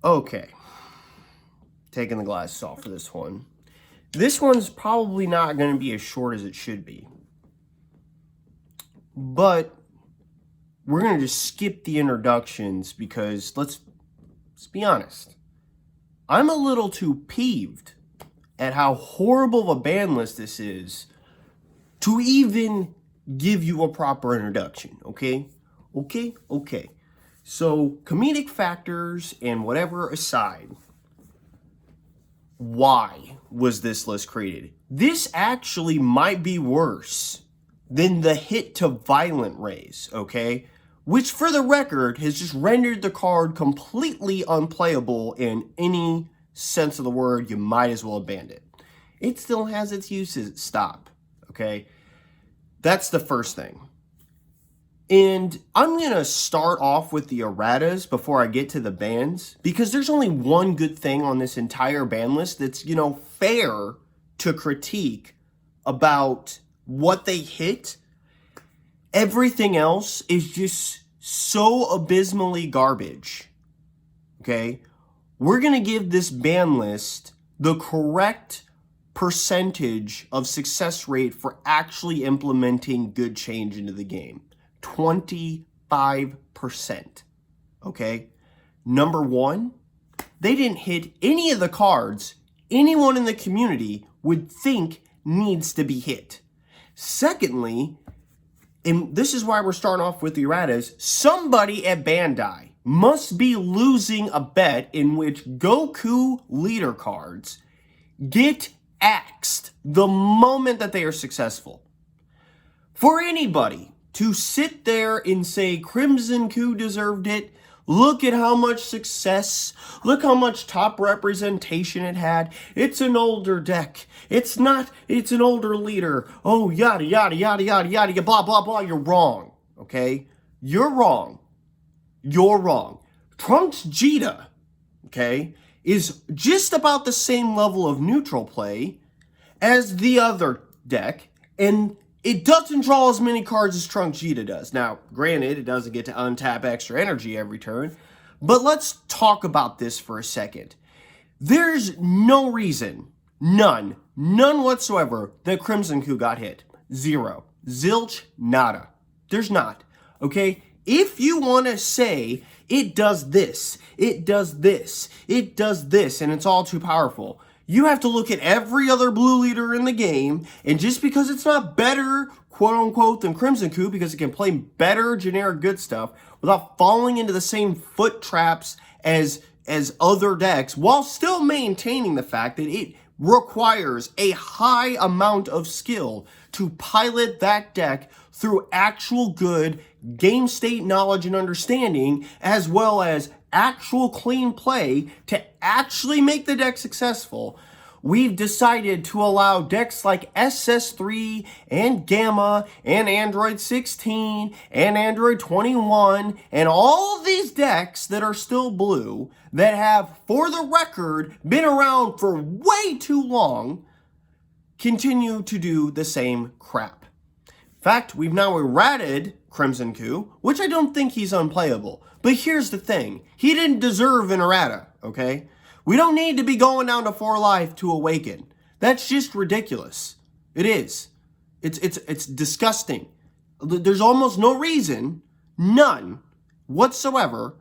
Okay. Taking the glasses off for this one. This one's probably not going to be as short as it should be. But we're going to just skip the introductions because let's be honest. I'm a little too peeved at how horrible of a ban list this is to even give you a proper introduction, okay? Okay. So, comedic factors and whatever aside, why was this list created? This actually might be worse than the hit to violent raise, okay? Which, for the record, has just rendered the card completely unplayable in any sense of the word. You might as well abandon it. It still has its uses. Stop, okay? That's the first thing. And I'm going to start off with the erratas before I get to the bans, because there's only one good thing on this entire ban list that's, fair to critique about what they hit. Everything else is just so abysmally garbage. Okay? We're going to give this ban list the correct percentage of success rate for actually implementing good change into the game. 25%. Okay? Number one, they didn't hit any of the cards anyone in the community would think needs to be hit. Secondly, and this is why we're starting off with the erratas, somebody at Bandai must be losing a bet in which Goku leader cards get axed the moment that they are successful. For anybody to sit there and say Crimson Coup deserved it, look at how much success, look how much top representation it had, it's an older deck, it's an older leader, oh yada yada yada yada yada, blah blah blah, you're wrong, okay? You're wrong. Trunks Vegeta, okay, is just about the same level of neutral play as the other deck, and it doesn't draw as many cards as Trunks Vegeta does. Now, granted, it doesn't get to untap extra energy every turn, but let's talk about this for a second. There's no reason, none whatsoever, that Crimson Coup got hit. Zero. Zilch, nada. There's not, okay? If you want to say it does this, and it's all too powerful, you have to look at every other blue leader in the game, and just because it's not better, quote-unquote, than Crimson Coup, because it can play better generic good stuff without falling into the same foot traps as other decks, while still maintaining the fact that it requires a high amount of skill to pilot that deck through actual good game state knowledge and understanding, as well as actual clean play to actually make the deck successful. We've decided to allow decks like SS3 and Gamma and Android 16 and Android 21 and all of these decks that are still blue that have, for the record, been around for way too long, continue to do the same crap. In fact, we've now errated Crimson Coup, which I don't think he's unplayable. But here's the thing. He didn't deserve an errata, okay? We don't need to be going down to 4 life to awaken. That's just ridiculous. It is. It's disgusting. There's almost no reason, none whatsoever,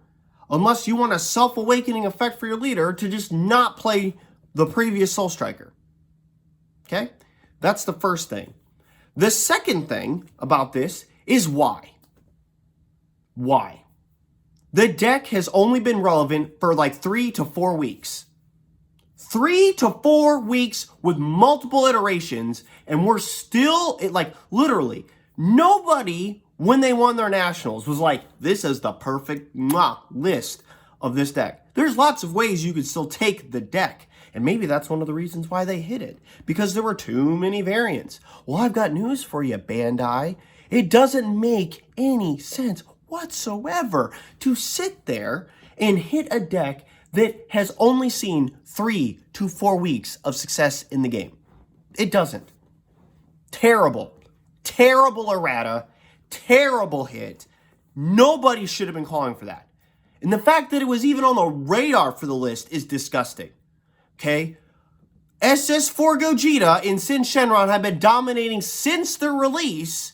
unless you want a self-awakening effect for your leader, to just not play the previous Soul Striker. Okay? That's the first thing. The second thing about this is why. Why? The deck has only been relevant for like 3 to 4 weeks. 3 to 4 weeks with multiple iterations, and we're still, literally, nobody, when they won their nationals, was like, this is the perfect list of this deck. There's lots of ways you could still take the deck, and maybe that's one of the reasons why they hit it, because there were too many variants. Well, I've got news for you, Bandai. It doesn't make any sense whatsoever to sit there and hit a deck that has only seen 3 to 4 weeks of success in the game. It doesn't. Terrible. Terrible errata. Terrible hit. Nobody should have been calling for that. And the fact that it was even on the radar for the list is disgusting. Okay? SS4 Gogeta and Sin Shenron have been dominating since their release,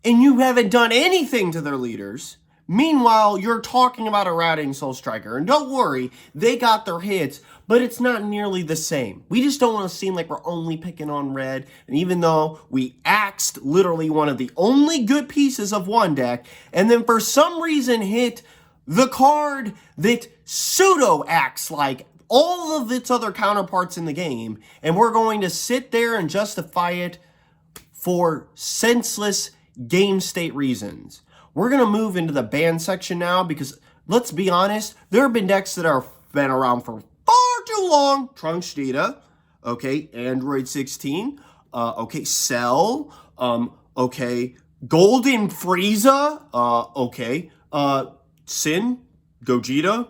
and you haven't done anything to their leaders. Meanwhile, you're talking about a routing Soul Striker. And don't worry, they got their hits, but it's not nearly the same. We just don't want to seem like we're only picking on red. And even though we axed literally one of the only good pieces of one deck, and then for some reason hit the card that pseudo acts like all of its other counterparts in the game, and we're going to sit there and justify it for senseless game state reasons. We're going to move into the ban section now because, let's be honest, there have been decks that have been around for far too long. Trunks Vegeta, okay, Android 16, okay, Cell, okay, Golden Frieza, okay, Sin, Gogeta,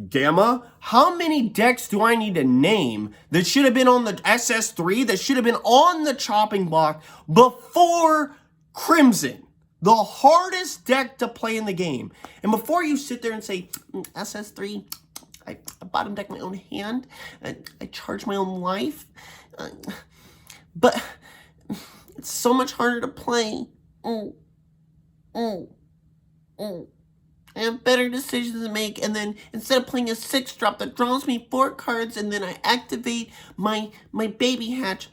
Gamma. How many decks do I need to name that should have been on the SS3, that should have been on the chopping block before Crimson? The hardest deck to play in the game. And before you sit there and say, SS3, I bottom deck my own hand, I charge my own life, but it's so much harder to play. I have better decisions to make, and then instead of playing a 6-drop that draws me 4 cards, and then I activate my baby hatch,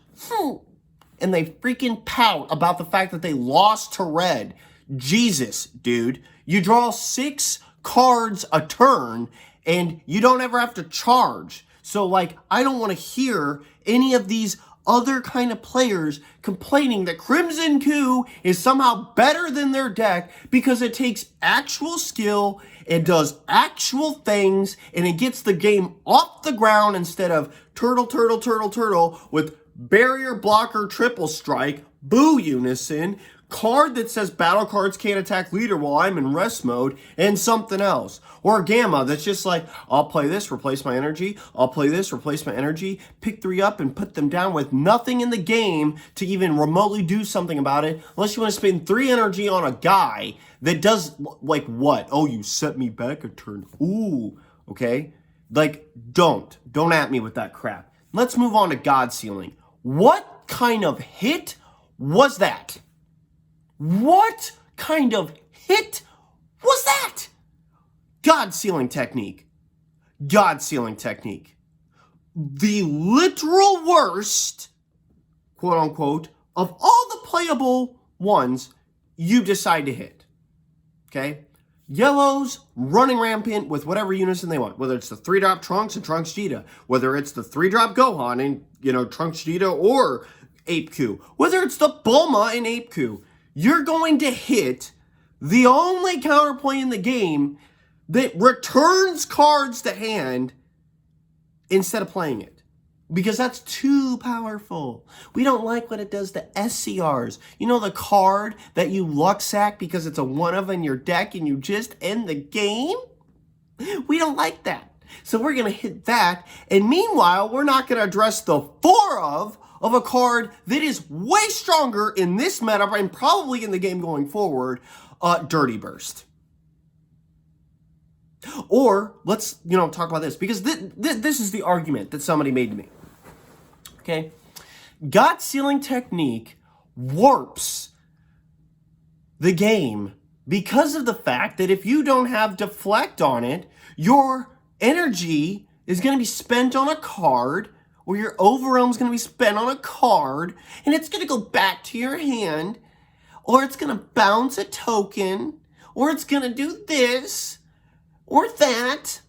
and they freaking pout about the fact that they lost to red. Jesus, dude. You draw 6 cards a turn, and you don't ever have to charge. So, like, I don't want to hear any of these other kind of players complaining that Crimson Coup is somehow better than their deck because it takes actual skill, it does actual things, and it gets the game off the ground instead of turtle with barrier blocker triple strike, boo unison, card that says battle cards can't attack leader while I'm in rest mode, and something else. Or Gamma that's just like, I'll play this, replace my energy, I'll play this, replace my energy, pick 3 up and put them down with nothing in the game to even remotely do something about it, unless you want to spend 3 energy on a guy that does, like, what? Oh, you set me back a turn. Ooh, okay? Like, don't at me with that crap. Let's move on to God Sealing. What kind of hit was that? What kind of hit was that? God Sealing technique. God Sealing technique. The literal worst, quote unquote, of all the playable ones you decide to hit. Okay? Yellow's running rampant with whatever unison they want, whether it's the 3-drop Trunks and Trunks Vegeta, whether it's the 3-drop Gohan and, Trunks Vegeta or Ape Coup, whether it's the Bulma and Ape Coup. You're going to hit the only counterplay in the game that returns cards to hand instead of playing it. Because that's too powerful. We don't like what it does to SCRs. You know the card that you luck sack because it's a 1-of in your deck and you just end the game? We don't like that. So we're going to hit that. And meanwhile, we're not going to address the 4-of a card that is way stronger in this meta and probably in the game going forward, Dirty Burst. Or let's, talk about this because this is the argument that somebody made to me. Okay? God Sealing technique warps the game because of the fact that if you don't have deflect on it, your energy is going to be spent on a card, or your overwhelm is going to be spent on a card, and it's going to go back to your hand, or it's going to bounce a token, or it's going to do this, or that,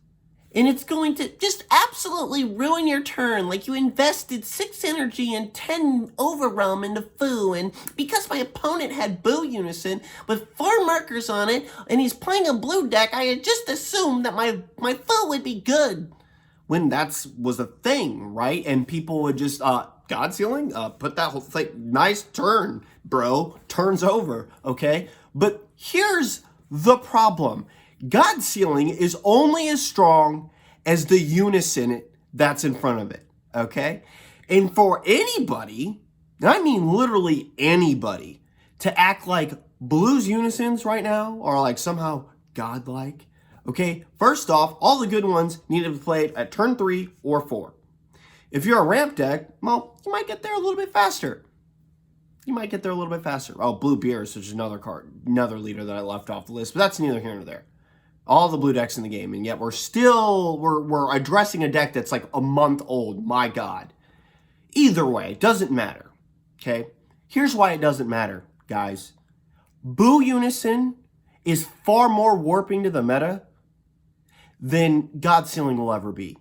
and it's going to just absolutely ruin your turn, like you invested 6 energy and 10 overwhelm into Fu, and because my opponent had Boo Unison with 4 markers on it, and he's playing a blue deck, I had just assumed that my Fu would be good. When that was a thing, right? And people would just, God Sealing, put that whole thing, nice turn, bro, turns over, okay? But here's the problem. God Sealing is only as strong as the unison that's in front of it, okay? And for anybody, I mean literally anybody, to act like Blue's unisons right now are like somehow godlike, Okay, first off, all the good ones need to be played at turn 3 or 4. If you're a ramp deck, well, you might get there a little bit faster. Oh, Blue Beers, which is another card, another leader that I left off the list, but that's neither here nor there. All the blue decks in the game, and yet we're addressing a deck that's like a month old. My God. Either way, it doesn't matter. Okay? Here's why it doesn't matter, guys. Boo Unison is far more warping to the meta than God Sealing will ever be.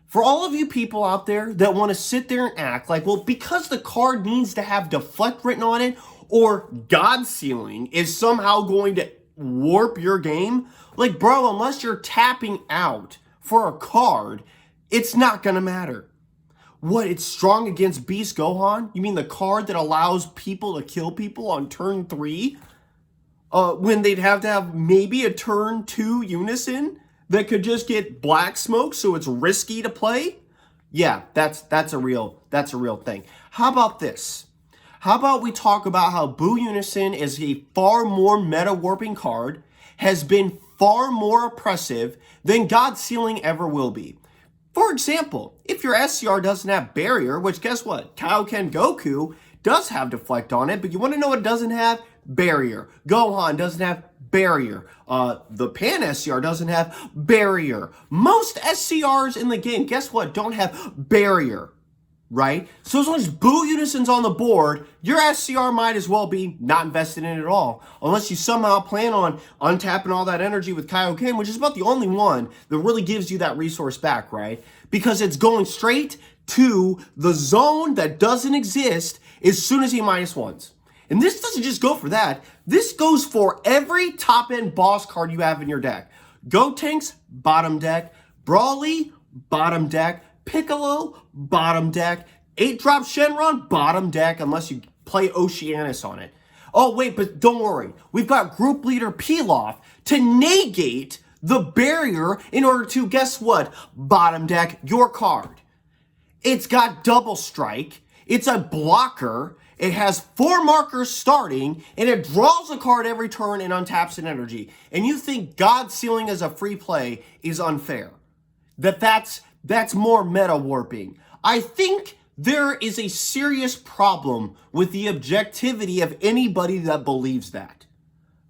For all of you people out there that want to sit there and act like, well, because the card needs to have Deflect written on it, or God Sealing is somehow going to warp your game, like, bro, unless you're tapping out for a card, it's not going to matter. What, it's strong against Beast Gohan? You mean the card that allows people to kill people on turn 3? When they'd have to have maybe a turn 2 Unison that could just get black smoke, so it's risky to play? Yeah, that's a real thing. How about this? How about we talk about how Boo Unison is a far more meta warping card, has been far more oppressive than God Sealing ever will be. For example, if your SCR doesn't have Barrier, which guess what? Kaioken Goku does have Deflect on it, but you want to know what it doesn't have? Barrier. Gohan doesn't have Barrier. The Pan SCR doesn't have Barrier. Most SCRs in the game, guess what? Don't have Barrier, right? So as long as Boo Unison's on the board, your SCR might as well be not invested in it at all. Unless you somehow plan on untapping all that energy with Kaioken, which is about the only one that really gives you that resource back, right? Because it's going straight to the zone that doesn't exist as soon as he -1s. And this doesn't just go for that. This goes for every top-end boss card you have in your deck. Gotenks, bottom deck. Brawly, bottom deck. Piccolo, bottom deck. 8-drop Shenron, bottom deck, unless you play Oceanus on it. Oh, wait, but don't worry. We've got Group Leader Pilaf to negate the barrier in order to, guess what? Bottom deck your card. It's got Double Strike. It's a blocker. It has 4 markers starting, and it draws a card every turn and untaps an energy. And you think God Sealing as a free play is unfair? That's more meta warping. I think there is a serious problem with the objectivity of anybody that believes that.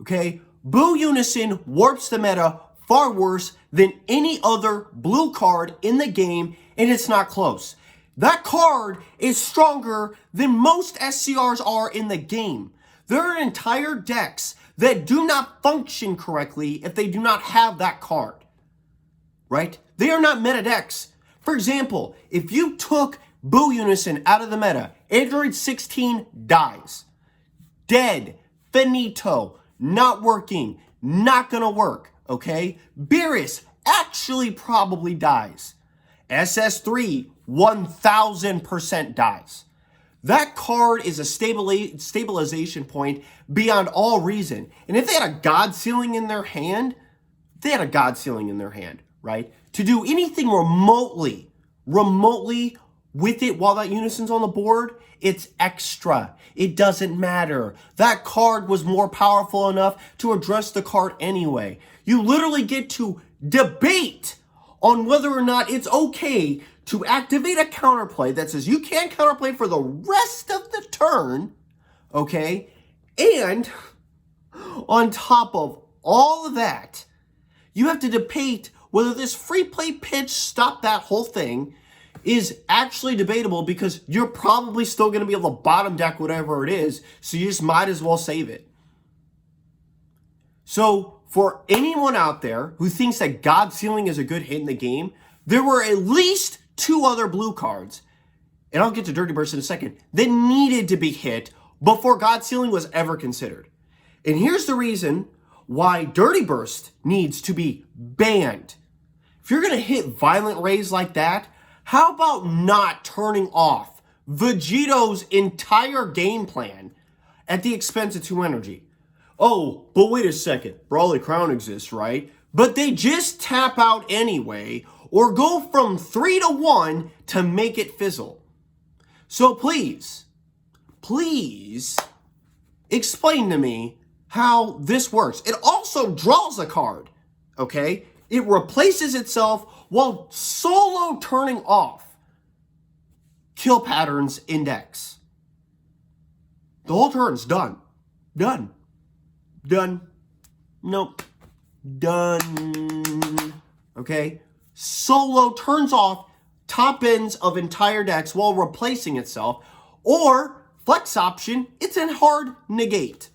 Okay? Boo Unison warps the meta far worse than any other blue card in the game, and it's not close. That card is stronger than most SCRs are in the game. There are entire decks that do not function correctly if they do not have that card, right? They are not meta decks. For example, if you took Boo Unison out of the meta, Android 16 dies. Dead. Finito. Not working. Not gonna work, okay? Beerus actually probably dies. SS3 1000% dies. That card is a stabilization point beyond all reason. And if they had a God Sealing in their hand, right? To do anything remotely with it while that Unison's on the board, it's extra. It doesn't matter. That card was more powerful enough to address the card anyway. You literally get to debate on whether or not it's okay to activate a counterplay that says you can't counterplay for the rest of the turn, okay? And on top of all of that, you have to debate whether this free play pitch, stop that whole thing, is actually debatable because you're probably still going to be able to bottom deck whatever it is, so you just might as well save it. So for anyone out there who thinks that God Sealing is a good hit in the game, there were at least 2 other blue cards, and I'll get to Dirty Burst in a second, that needed to be hit before God Sealing was ever considered. And here's the reason why Dirty Burst needs to be banned. If you're going to hit Violent Rays like that, how about not turning off Vegeto's entire game plan at the expense of 2 energy? Oh, but wait a second. Brawly Crown exists, right? But they just tap out anyway, or go from 3 to 1 to make it fizzle. So please explain to me how this works. It also draws a card, okay? it replaces itself while solo turning off Kill Patterns Index. The whole turn's done. Done. Nope. Done. Okay? Solo turns off top ends of entire decks while replacing itself. Or, flex option, it's in hard negate.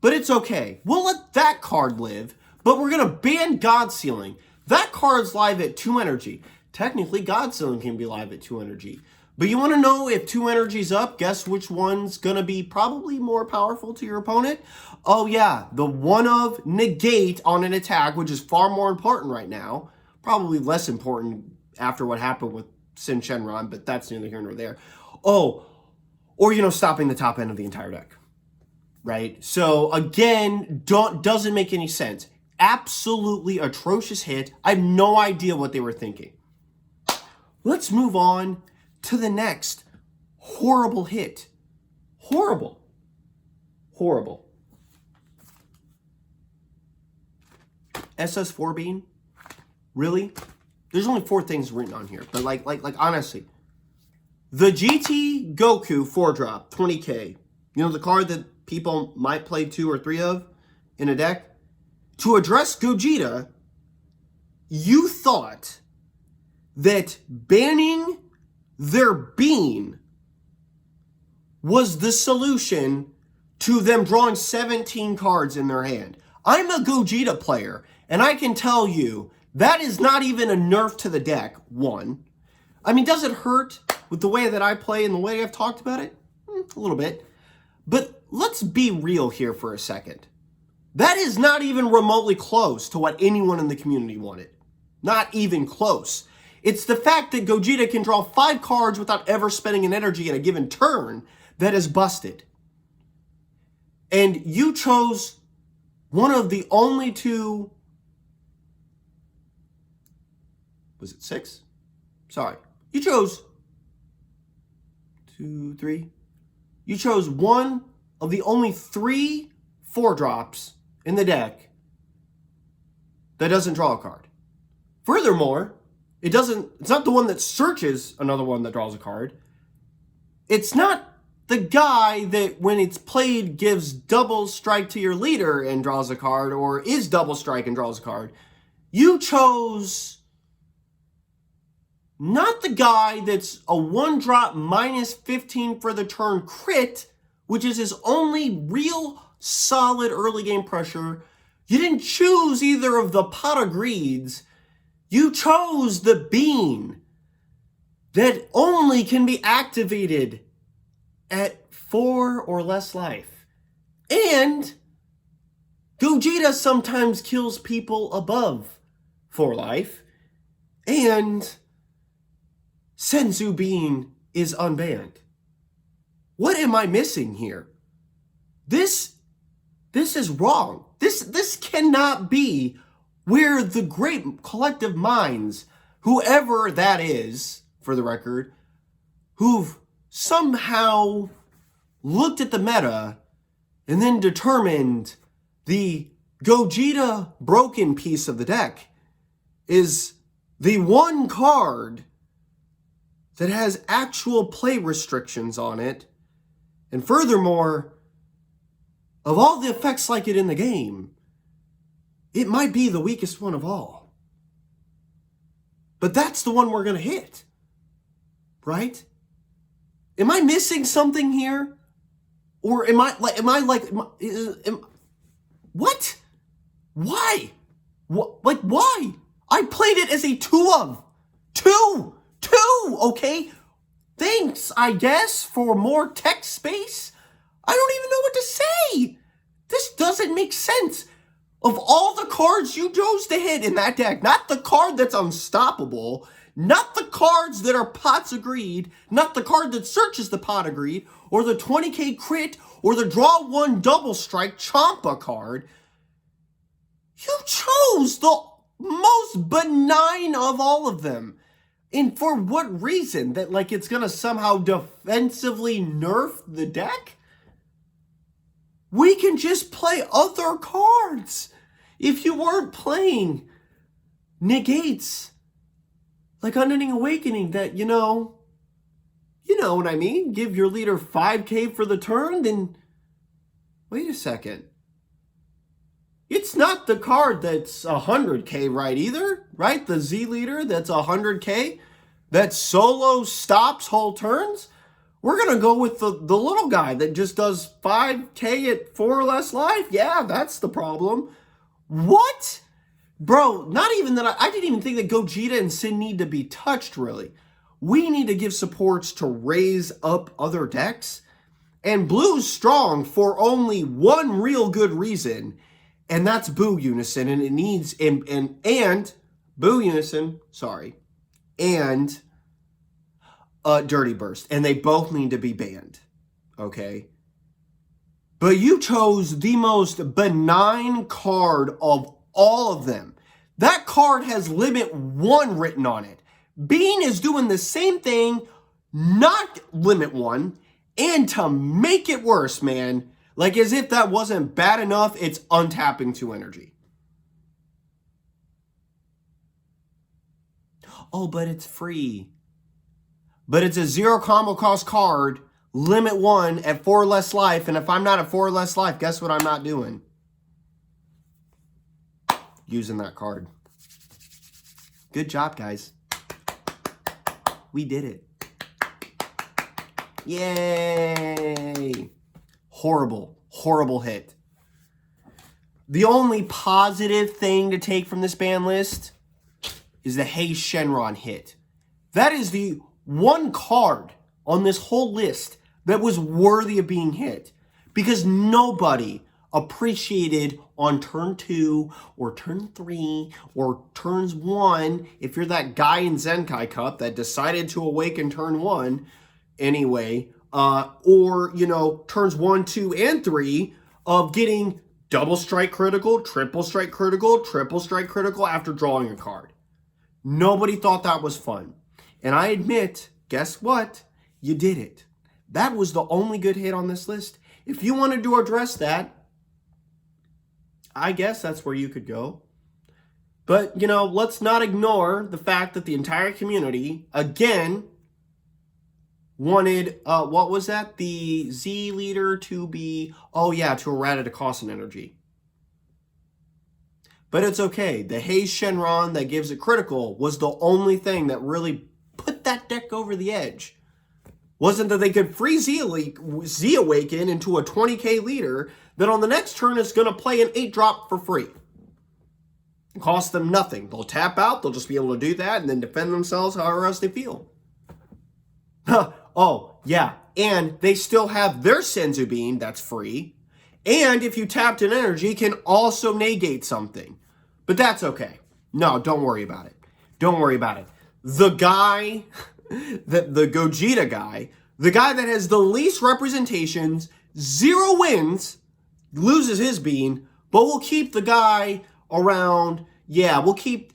But it's okay. We'll let that card live, but we're going to ban God Sealing. That card's live at 2 energy. Technically, God Sealing can be live at 2 energy. But you want to know if 2 energy's up, guess which one's going to be probably more powerful to your opponent? Oh yeah, the one of negate on an attack, which is far more important right now. Probably less important after what happened with Sin Shenron, but that's neither here nor there. Oh, or, stopping the top end of the entire deck. Right? So, again, doesn't make any sense. Absolutely atrocious hit. I have no idea what they were thinking. Let's move on to the next horrible hit. Horrible. SS4 Bean? Really? There's only 4 things written on here. But like honestly. The GT Goku 4-drop, 20k. The card that people might play 2 or 3 of in a deck. To address Gogeta, you thought that banning their bean was the solution to them drawing 17 cards in their hand. I'm a Gogeta player, and I can tell you that is not even a nerf to the deck, one. I mean, does it hurt with the way that I play and the way I've talked about it? A little bit. But let's be real here for a second. That is not even remotely close to what anyone in the community wanted. Not even close. It's the fact that Gogeta can draw 5 cards without ever spending an energy in a given turn that is busted. And you chose one of the only 2... Was it 6? Sorry. You chose 2, 3. You chose one of the only 3 4-drops in the deck that doesn't draw a card. Furthermore, it's not the one that searches another one that draws a card. It's not the guy that when it's played gives double strike to your leader and draws a card, or is double strike and draws a card. You chose not the guy that's a 1-drop minus 15 for the turn crit, which is his only real solid early game pressure. You didn't choose either of the Pot of Greeds. You chose the bean that only can be activated at 4 or less life. And Gogeta sometimes kills people above 4 life. And Senzu Bean is unbanned. What am I missing here? This is wrong. This cannot be where the great collective minds, whoever that is, for the record, who've somehow looked at the meta and then determined the Gogeta broken piece of the deck is the one card that has actual play restrictions on it. And furthermore, of all the effects like it in the game, it might be the weakest one of all. But that's the one we're going to hit. Right? Am I missing something here? Or what? Why? Why? I played it as a 2 of. 2, okay? Thanks, I guess, for more tech space. I don't even know what to say. This doesn't make sense. Of all the cards you chose to hit in that deck, not the card that's unstoppable, not the cards that are Pots of Greed, not the card that searches the Pot of Greed, or the 20k crit, or the draw 1 double strike Champa card, you chose the most benign of all of them. And for what reason? That it's gonna somehow defensively nerf the deck? We can just play other cards. if you weren't playing negates like Unending Awakening that, you know what I mean? Give your leader 5k for the turn, then wait a second. It's not the card that's 100k, right, either, right? The Z leader that's 100k that solo stops whole turns. We're going to go with the little guy that just does 5k at 4 or less life. Yeah, that's the problem. What? Bro, not even that. I didn't even think that Gogeta and Sin need to be touched, really. We need to give supports to raise up other decks. And Blue's strong for only one real good reason, and that's Boo Unison. And it needs, and Boo Unison, sorry, and Dirty Burst. And they both need to be banned, okay? But you chose the most benign card of all of them. That card has limit 1 written on it. Bean is doing the same thing, not limit 1, and to make it worse, man, like as if that wasn't bad enough, it's untapping 2 energy. Oh, but it's free. But it's a 0 combo cost card, limit 1 at 4 or less life, and if I'm not at 4 or less life, guess what I'm not doing? Using that card. Good job, guys. We did it. Yay! Horrible, horrible hit. The only positive thing to take from this ban list is the Hey Shenron hit. That is the one card on this whole list that was worthy of being hit, because nobody appreciated on turn 2 or turn 3 or turns 1, if you're that guy in Zenkai Cup that decided to awaken turn 1 anyway, or, you know, turns 1, 2, and 3 of getting double strike critical, triple strike critical after drawing a card. Nobody thought that was fun. And I admit, guess what? You did it. That was the only good hit on this list. If you wanted to address that, I guess that's where you could go. But, you know, let's not ignore the fact that the entire community, again, wanted, what was that? The Z leader to be, oh yeah, to errata to cost an energy. But it's okay. The Haze Shenron that gives it critical was the only thing that really put that deck over the edge. Wasn't that they could free Z Awaken into a 20k leader that on the next turn is going to play an 8-drop for free. It costs them nothing. They'll tap out, they'll just be able to do that and then defend themselves however else they feel. Oh, yeah. And they still have their Senzu Bean that's free. And if you tapped an energy, can also negate something. But that's okay. No, don't worry about it. Don't worry about it. The guy, the Gogeta guy, the guy that has the least representations, 0 wins, loses his bean, but we'll keep the guy around. Yeah, we'll keep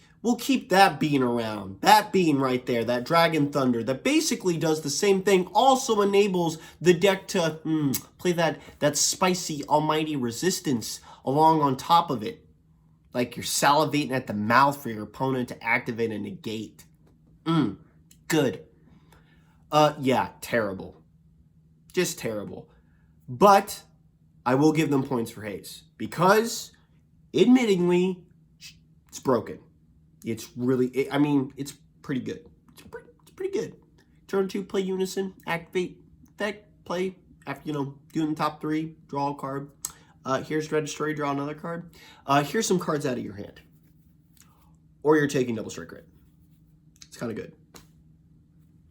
that bean around. That bean right there, that Dragon Thunder, that basically does the same thing, also enables the deck to play that spicy almighty resistance along on top of it. Like you're salivating at the mouth for your opponent to activate a negate. Good. Yeah, terrible. Just terrible. But I will give them points for Haze because, admittingly, it's broken. It's really, I mean, it's pretty good. It's pretty good. Turn 2, play Unison, activate, effect, play, after, you know, doing the top 3, draw a card. Here's Registry, draw another card. Here's some cards out of your hand. Or you're taking double strike grid. It's kind of good.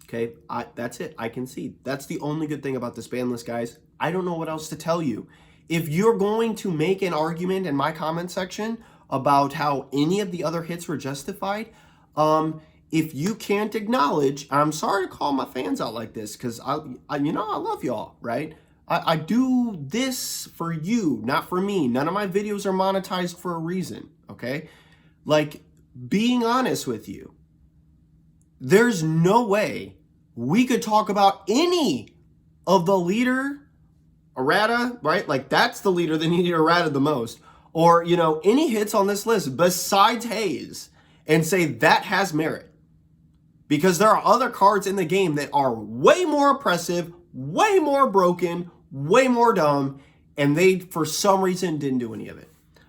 Okay, that's it. I can see. That's the only good thing about this ban list, guys. I don't know what else to tell you. If you're going to make an argument in my comment section about how any of the other hits were justified, if you can't acknowledge, I'm sorry to call my fans out like this, because I love y'all, right? I do this for you, not for me. None of my videos are monetized for a reason, okay? Like, being honest with you, there's no way we could talk about any of the leader errata, right? Like, that's the leader that needed errata the most, or, any hits on this list besides Hayes and say that has merit. Because there are other cards in the game that are way more oppressive, way more broken, way more dumb, and they, for some reason, didn't do any of it.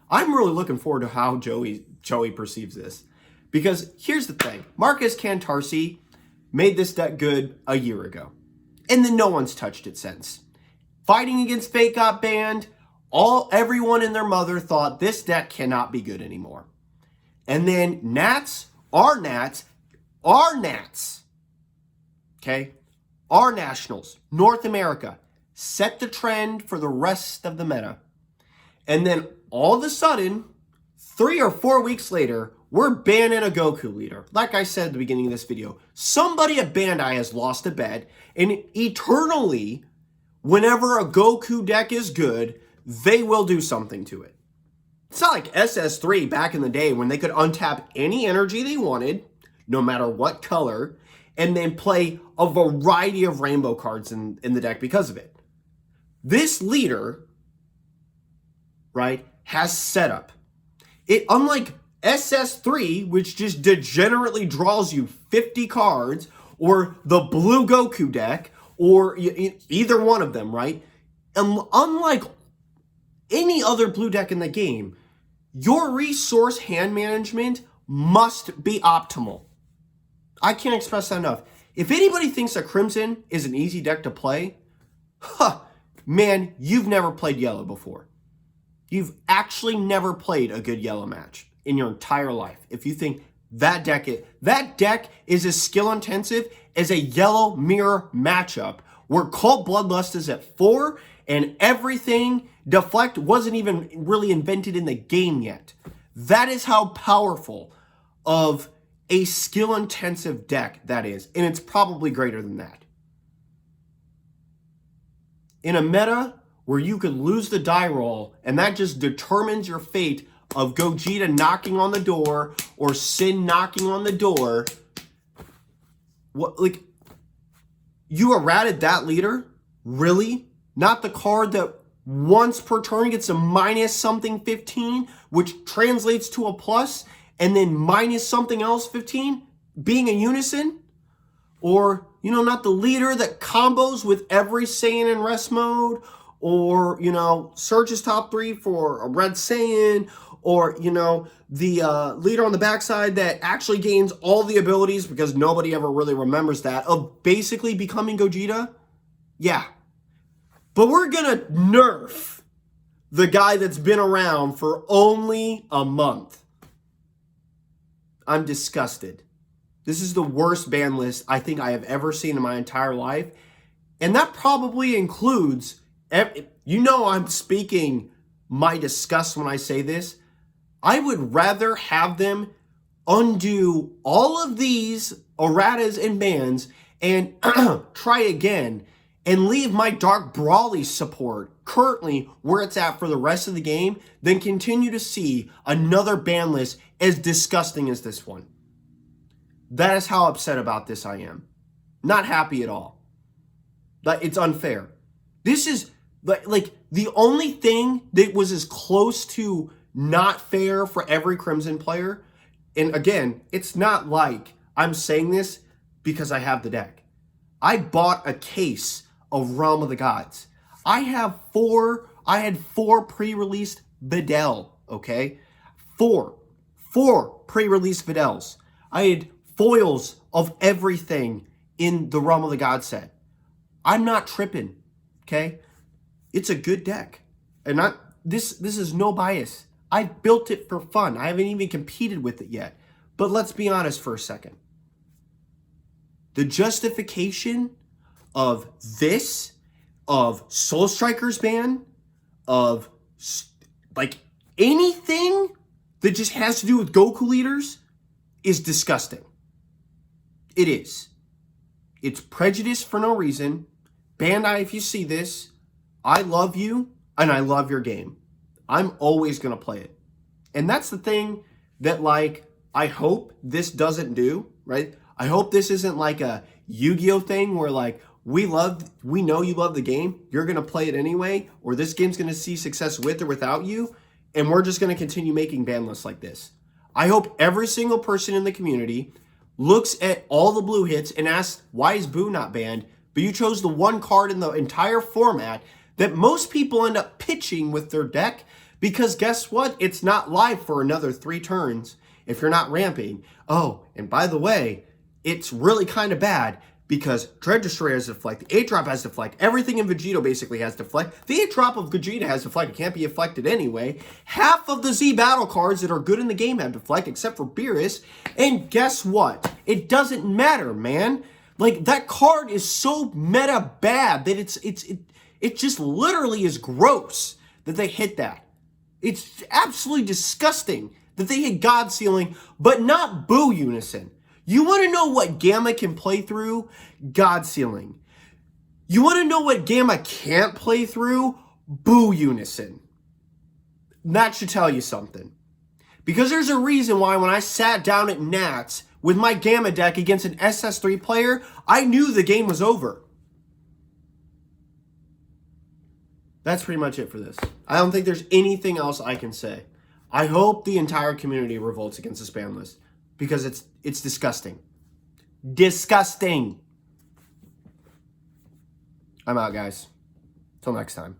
I'm really looking forward to how Joey perceives this. Because here's the thing. Marcus Cantarsi made this deck good a year ago. And then no one's touched it since. Fighting Against Fate got banned. Everyone and their mother thought this deck cannot be good anymore. And then our Nationals, North America, set the trend for the rest of the meta. And then all of a sudden, 3 or 4 weeks later, we're banning a Goku leader. Like I said at the beginning of this video, somebody at Bandai has lost a bet, and eternally, whenever a Goku deck is good, they will do something to it. It's not like SS3 back in the day when they could untap any energy they wanted, no matter what color, and then play a variety of rainbow cards in the deck because of it. This leader, right, has setup. Unlike SS3, which just degenerately draws you 50 cards, or the blue Goku deck, or either one of them, right? And unlike any other blue deck in the game, your resource hand management must be optimal. I can't express that enough. If anybody thinks that Crimson is an easy deck to play, man, you've never played yellow before. You've actually never played a good yellow match in your entire life. If you think that deck is as skill intensive as a yellow mirror matchup where Cold Bloodlust is at 4 and everything Deflect wasn't even really invented in the game yet. That is how powerful of a skill-intensive deck that is, and it's probably greater than that. In a meta where you could lose the die roll, and that just determines your fate of Gogeta knocking on the door or Sin knocking on the door, you errated that leader? Really? Not the card that once per turn gets a minus something 15, which translates to a plus, and then minus something else 15, being a unison? Or, not the leader that combos with every Saiyan in rest mode, or, Surge's top 3 for a red Saiyan, or, the leader on the backside that actually gains all the abilities, because nobody ever really remembers that, of basically becoming Gogeta? Yeah. But we're gonna nerf the guy that's been around for only a month. I'm disgusted. This is the worst ban list I think I have ever seen in my entire life. And that probably includes, I'm speaking my disgust when I say this. I would rather have them undo all of these erratas and bans and try again and leave my Dark Brawly support currently where it's at for the rest of the game, then continue to see another ban list as disgusting as this one. That is how upset about this I am. Not happy at all. It's unfair. This is like the only thing that was as close to not fair for every Crimson player. And again, it's not like I'm saying this because I have the deck. I bought a case of Realm of the Gods. I had 4 pre-released Videl, okay? 4 pre-released Videls. I had foils of everything in the Realm of the Gods set. I'm not tripping, okay? It's a good deck. And this is no bias. I built it for fun. I haven't even competed with it yet. But let's be honest for a second. The justification of this, of Soul Strikers ban, of anything that just has to do with Goku leaders is disgusting. It is. It's prejudice for no reason. Bandai, if you see this, I love you and I love your game. I'm always going to play it. And that's the thing that I hope this doesn't do, right? I hope this isn't like a Yu-Gi-Oh thing where we know you love the game, you're going to play it anyway, or this game's going to see success with or without you. and we're just going to continue making ban lists like this. I hope every single person in the community looks at all the blue hits and asks, why is Boo not banned? But you chose the one card in the entire format that most people end up pitching with their deck, because guess what? It's not live for another 3 turns if you're not ramping. Oh, and by the way, it's really kind of bad because Dread Destroyer has Deflect, the 8-drop has Deflect, everything in Vegito basically has Deflect. The 8-drop of Vegeta has Deflect, it can't be affected anyway. Half of the Z battle cards that are good in the game have Deflect, except for Beerus. And guess what? It doesn't matter, man. Like, that card is so meta bad that it just literally is gross that they hit that. It's absolutely disgusting that they hit God Sealing, but not Boo Unison. You want to know what Gamma can play through? God Sealing. You want to know what Gamma can't play through? Boo Unison. That should tell you something. Because there's a reason why when I sat down at Nats with my Gamma deck against an SS3 player, I knew the game was over. That's pretty much it for this. I don't think there's anything else I can say. I hope the entire community revolts against this ban list because it's disgusting. Disgusting. I'm out, guys. Till next time.